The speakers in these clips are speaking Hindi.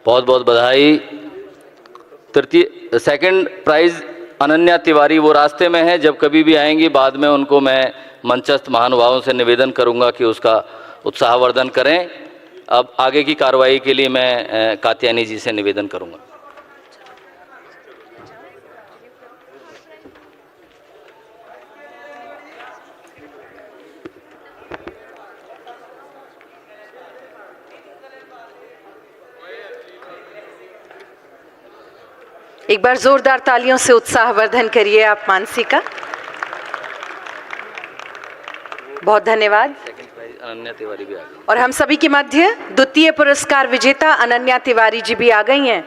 बहुत बहुत बधाई। सेकंड प्राइज अनन्या तिवारी, वो रास्ते में है, जब कभी भी आएंगी बाद में उनको मैं मंचस्थ महानुभावों से निवेदन करूंगा कि उसका उत्साहवर्धन करें। अब आगे की कार्रवाई के लिए मैं कात्यायनी जी से निवेदन करूंगा। एक बार जोरदार तालियों से उत्साहवर्धन करिए आप मानसी का। बहुत धन्यवाद। अनन्या तिवारी भी आ गई और हम सभी के मध्य द्वितीय पुरस्कार विजेता अनन्या तिवारी जी भी आ गई हैं।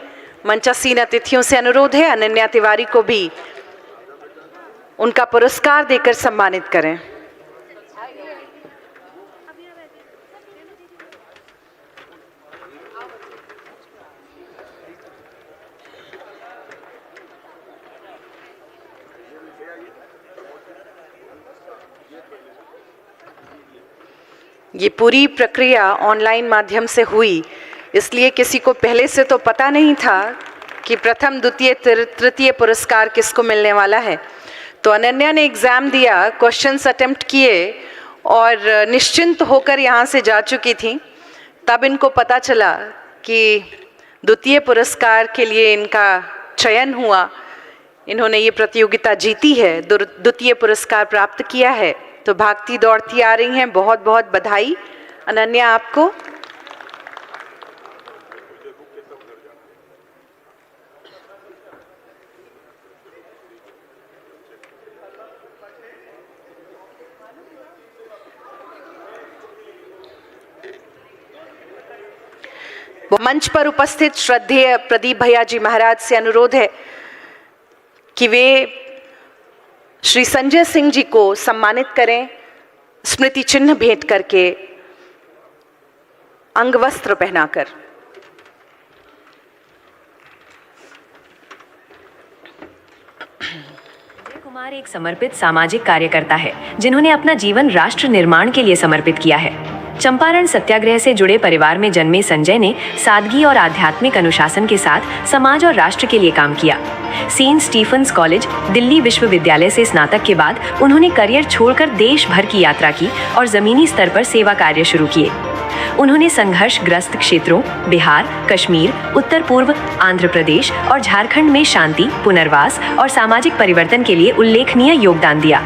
मंचासीन अतिथियों से अनुरोध है अनन्या तिवारी को भी उनका पुरस्कार देकर सम्मानित करें। ये पूरी प्रक्रिया ऑनलाइन माध्यम से हुई, इसलिए किसी को पहले से तो पता नहीं था कि प्रथम द्वितीय तृतीय पुरस्कार किसको मिलने वाला है। तो अनन्या ने एग्ज़ाम दिया, क्वेश्चंस अटेम्प्ट किए और निश्चिंत होकर यहाँ से जा चुकी थी। तब इनको पता चला कि द्वितीय पुरस्कार के लिए इनका चयन हुआ, इन्होंने ये प्रतियोगिता जीती है, द्वितीय पुरस्कार प्राप्त किया है। तो भागती दौड़ती आ रही हैं, बहुत बहुत बधाई अनन्या आपको। मंच पर उपस्थित श्रद्धेय प्रदीप भैया जी महाराज से अनुरोध है कि वे श्री संजय सिंह जी को सम्मानित करें, स्मृति चिन्ह भेंट करके, अंगवस्त्र पहनाकर। संजय कुमार एक समर्पित सामाजिक कार्यकर्ता है जिन्होंने अपना जीवन राष्ट्र निर्माण के लिए समर्पित किया है। चंपारण सत्याग्रह से जुड़े परिवार में जन्मे संजय ने सादगी और आध्यात्मिक अनुशासन के साथ समाज और राष्ट्र के लिए काम किया। सेंट स्टीफन्स कॉलेज, दिल्ली विश्वविद्यालय से स्नातक के बाद उन्होंने करियर छोड़कर देश भर की यात्रा की और जमीनी स्तर पर सेवा कार्य शुरू किए। उन्होंने संघर्षग्रस्त क्षेत्रों बिहार, कश्मीर, उत्तर पूर्व, आंध्र प्रदेश और झारखंड में शांति, पुनर्वास और सामाजिक परिवर्तन के लिए उल्लेखनीय योगदान दिया।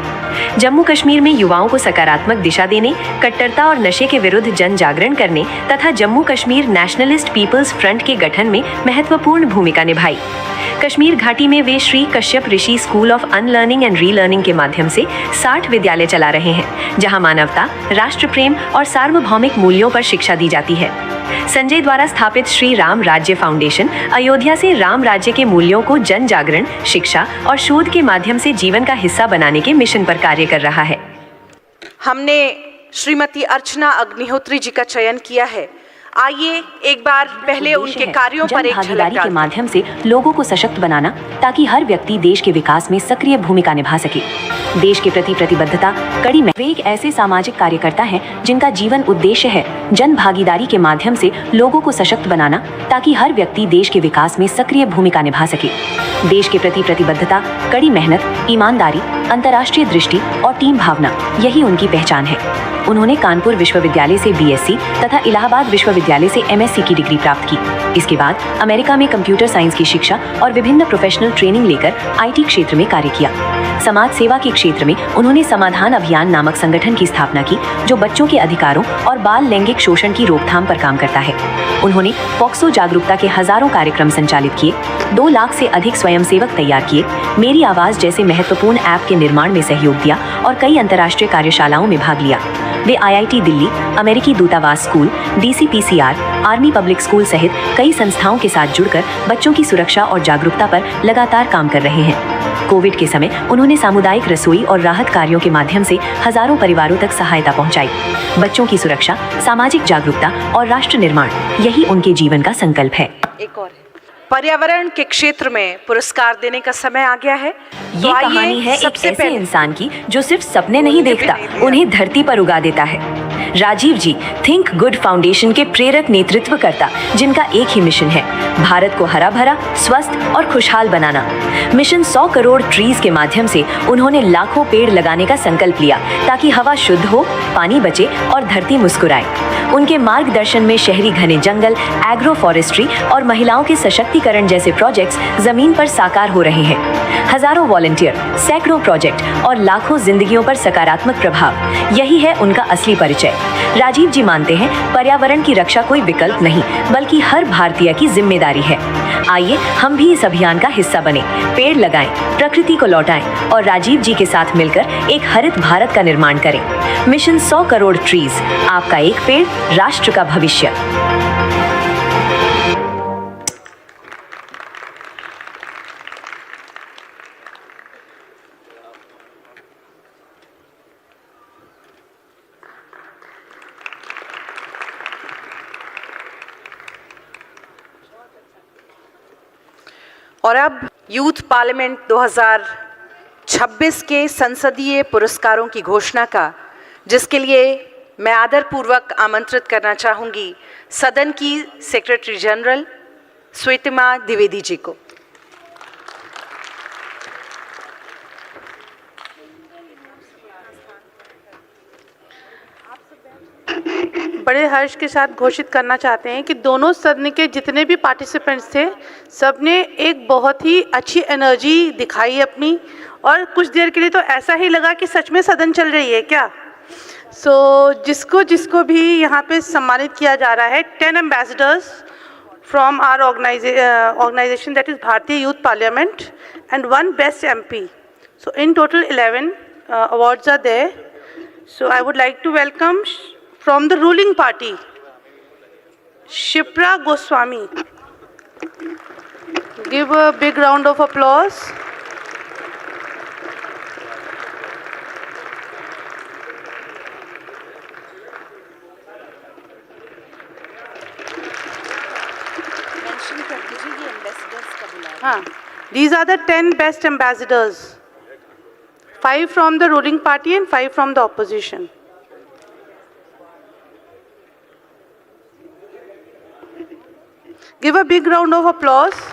जम्मू कश्मीर में युवाओं को सकारात्मक दिशा देने, कट्टरता और नशे के विरुद्ध जन जागरण करने तथा Jammu Kashmir nationalist people's front के गठन में महत्वपूर्ण भूमिका निभाई। कश्मीर घाटी में वे Shri Kashyap Rishi school of unlearning and relearning के माध्यम से 60 विद्यालय चला रहे हैं, जहां मानवता, राष्ट्र प्रेम और सार्वभौमिक मूल्यों पर शिक्षा दी जाती है। संजय द्वारा स्थापित श्री राम राज्य फाउंडेशन अयोध्या से राम राज्य के मूल्यों को जन जागरण, शिक्षा और शोध के माध्यम से जीवन का हिस्सा बनाने के मिशन पर कार्य कर रहा है। हमने श्रीमती अर्चना अग्निहोत्री जी का चयन किया है। आइए एक बार पहले उनके कार्यों पर एक भागीदारी के माध्यम से लोगों को सशक्त बनाना ताकि हर व्यक्ति देश के विकास में सक्रिय भूमिका निभा सके। देश के प्रति प्रतिबद्धता कड़ी में वे एक ऐसे सामाजिक कार्यकर्ता हैं जिनका जीवन उद्देश्य है जन भागीदारी के माध्यम से लोगों को सशक्त बनाना ताकि हर व्यक्ति देश के विकास में सक्रिय भूमिका निभा सके। देश के प्रति प्रतिबद्धता, कड़ी मेहनत, ईमानदारी, अंतर्राष्ट्रीय दृष्टि और टीम भावना, यही उनकी पहचान है। उन्होंने कानपुर विश्वविद्यालय से बीएससी तथा इलाहाबाद विश्वविद्यालय से एमएससी की डिग्री प्राप्त की। इसके बाद अमेरिका में कंप्यूटर साइंस की शिक्षा और विभिन्न प्रोफेशनल ट्रेनिंग लेकर आईटी क्षेत्र में कार्य किया। समाज सेवा के क्षेत्र में उन्होंने समाधान अभियान नामक संगठन की स्थापना की, जो बच्चों के अधिकारों और बाल लैंगिक शोषण की रोकथाम पर काम करता है। उन्होंने पॉक्सो जागरूकता के हजारों कार्यक्रम संचालित किए, 2 लाख से अधिक स्वयंसेवक तैयार किए, मेरी आवाज जैसे महत्वपूर्ण ऐप के निर्माण में सहयोग दिया और कई अंतर्राष्ट्रीय कार्यशालाओं में भाग लिया। वे आईआईटी दिल्ली, अमेरिकी दूतावास स्कूल, डीसीपीसीआर, आर्मी पब्लिक स्कूल सहित कई संस्थाओं के साथ जुड़कर बच्चों की सुरक्षा और जागरूकता पर लगातार काम कर रहे हैं। कोविड के समय उन्होंने सामुदायिक रसोई और राहत कार्यों के माध्यम से हजारों परिवारों तक सहायता पहुंचाई। बच्चों की सुरक्षा, सामाजिक जागरूकता और राष्ट्र निर्माण, यही उनके जीवन का संकल्प है। एक और पर्यावरण के क्षेत्र में पुरस्कार देने का समय आ गया है। ये कहानी है एक ऐसे इंसान की जो सिर्फ सपने नहीं देखता, उन्हें धरती पर उगा देता है। राजीव जी थिंक गुड फाउंडेशन के प्रेरक नेतृत्वकर्ता, जिनका एक ही मिशन है, भारत को हरा भरा, स्वस्थ और खुशहाल बनाना। मिशन 100 करोड़ ट्रीज के माध्यम से उन्होंने लाखों पेड़ लगाने का संकल्प लिया ताकि हवा शुद्ध हो, पानी बचे और धरती मुस्कुराए। उनके मार्गदर्शन में शहरी घने जंगल, एग्रो फॉरेस्ट्री और महिलाओं के सशक्तिकरण जैसे प्रोजेक्ट्स जमीन पर साकार हो रहे हैं। हजारों वॉलंटियर, सैकड़ों प्रोजेक्ट और लाखों जिंदगियों पर सकारात्मक प्रभाव, यही है उनका असली परिचय। राजीव जी मानते हैं पर्यावरण की रक्षा कोई विकल्प नहीं, बल्कि हर भारतीय की जिम्मेदारी है। आइए हम भी इस अभियान का हिस्सा बने, पेड़ लगाएं, प्रकृति को लौटाएं और राजीव जी के साथ मिलकर एक हरित भारत का निर्माण करें। मिशन 100 करोड़ ट्रीज, आपका एक पेड़, राष्ट्र का भविष्य। और अब यूथ पार्लियामेंट 2026 के संसदीय पुरस्कारों की घोषणा का, जिसके लिए मैं आदरपूर्वक आमंत्रित करना चाहूंगी सदन की सेक्रेटरी जनरल श्वेतिमा द्विवेदी जी को। बड़े हर्ष के साथ घोषित करना चाहते हैं कि दोनों सदन के जितने भी पार्टिसिपेंट्स थे, सबने एक बहुत ही अच्छी एनर्जी दिखाई अपनी, और कुछ देर के लिए तो ऐसा ही लगा कि सच में सदन चल रही है क्या। जिसको जिसको भी यहाँ पे सम्मानित किया जा रहा है, 10 ambassadors from our organisation, that is Bharatiya youth parliament, and 1 best MP. So in total 11 awards are there. So I would like to welcome from the ruling party, Shipra Goswami. Give a big round of applause. These are the 10 best ambassadors. 5 from the ruling party and 5 from the opposition. Give a big round of applause.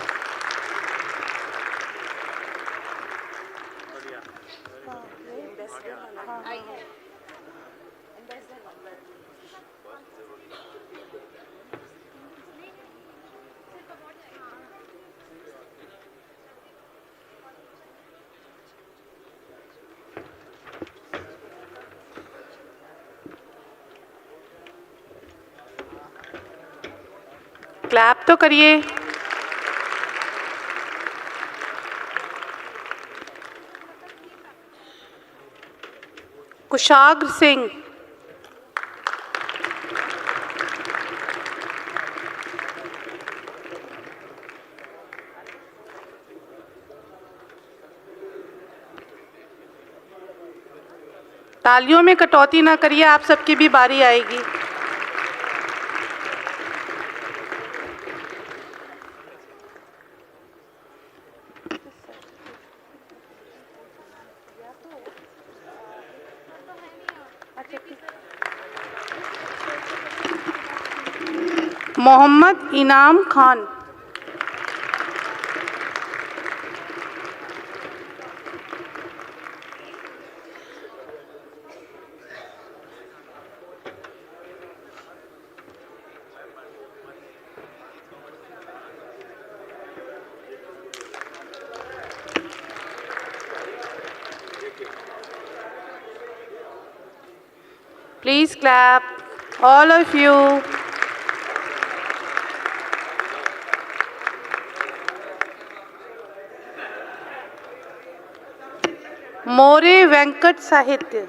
Clap तो करिए। कुशाग्र सिंह, तालियों में कटौती ना करिए, आप सबकी भी बारी आएगी। मोहम्मद इनाम Khan, please clap, all of you. मोरे वेंकट साहित्य,